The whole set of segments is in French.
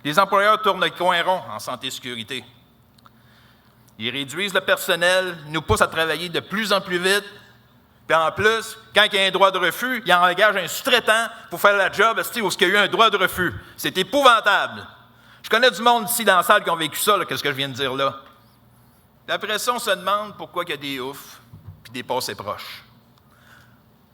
Les employeurs tournent le coin rond en santé et sécurité. Ils réduisent le personnel, nous poussent à travailler de plus en plus vite. Puis en plus, quand il y a un droit de refus, ils engagent un sous-traitant pour faire la job où il y a eu un droit de refus. C'est épouvantable. Je connais du monde ici dans la salle qui ont vécu ça, qu'est-ce que je viens de dire là. Puis après ça, on se demande pourquoi il y a des oufs puis des passés proches.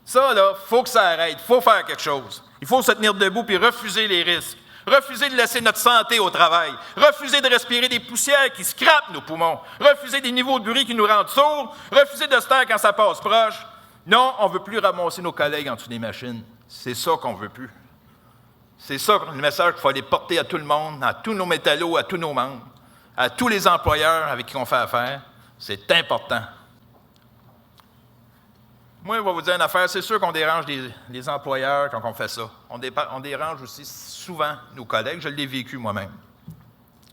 Ça, là, il faut que ça arrête. Il faut faire quelque chose. Il faut se tenir debout puis refuser les risques. Refuser de laisser notre santé au travail. Refuser de respirer des poussières qui scrapent nos poumons. Refuser des niveaux de bruit qui nous rendent sourds. Refuser de se taire quand ça passe proche. Non, on ne veut plus ramasser nos collègues en dessous des machines. C'est ça qu'on ne veut plus. C'est ça le message qu'il faut aller porter à tout le monde, à tous nos métallos, à tous nos membres, à tous les employeurs avec qui on fait affaire. C'est important. Moi, je vais vous dire une affaire. C'est sûr qu'on dérange les employeurs quand on fait ça. On dérange aussi souvent nos collègues. Je l'ai vécu moi-même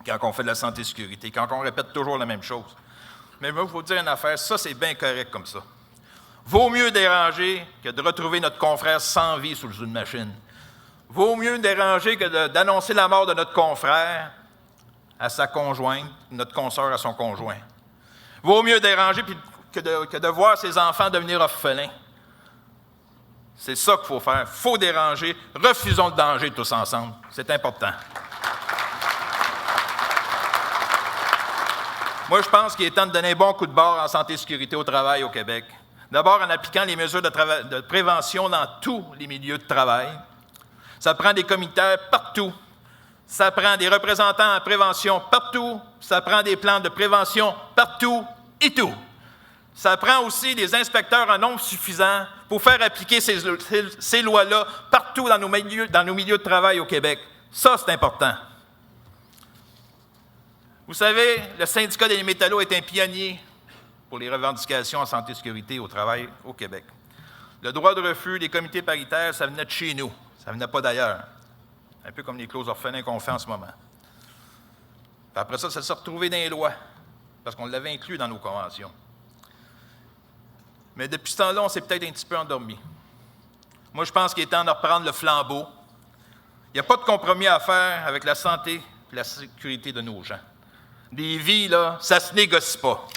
quand on fait de la santé et sécurité, quand on répète toujours la même chose. Mais moi, je vais vous dire une affaire. Ça, c'est bien correct comme ça. Vaut mieux déranger que de retrouver notre confrère sans vie sous une machine. Vaut mieux déranger que d'annoncer la mort de notre confrère à sa conjointe, notre consoeur à son conjoint. Vaut mieux déranger que de voir ses enfants devenir orphelins. C'est ça qu'il faut faire. Il faut déranger. Refusons le danger tous ensemble. C'est important. Moi, je pense qu'il est temps de donner un bon coup de barre en santé et sécurité au travail au Québec. D'abord, en appliquant les mesures de prévention dans tous les milieux de travail. Ça prend des comités partout. Ça prend des représentants en prévention partout. Ça prend des plans de prévention partout et tout. Ça prend aussi des inspecteurs en nombre suffisant pour faire appliquer ces lois-là partout dans nos milieux de travail au Québec. Ça, c'est important. Vous savez, le syndicat des métallos est un pionnier pour les revendications en santé et sécurité au travail au Québec. Le droit de refus, les comités paritaires, ça venait de chez nous. Ça ne venait pas d'ailleurs. Un peu comme les clauses orphelins qu'on fait en ce moment. Puis après ça s'est retrouvé dans les lois, parce qu'on l'avait inclus dans nos conventions. Mais depuis ce temps-là, on s'est peut-être un petit peu endormi. Moi, je pense qu'il est temps de reprendre le flambeau. Il n'y a pas de compromis à faire avec la santé et la sécurité de nos gens. Des vies, là, ça ne se négocie pas.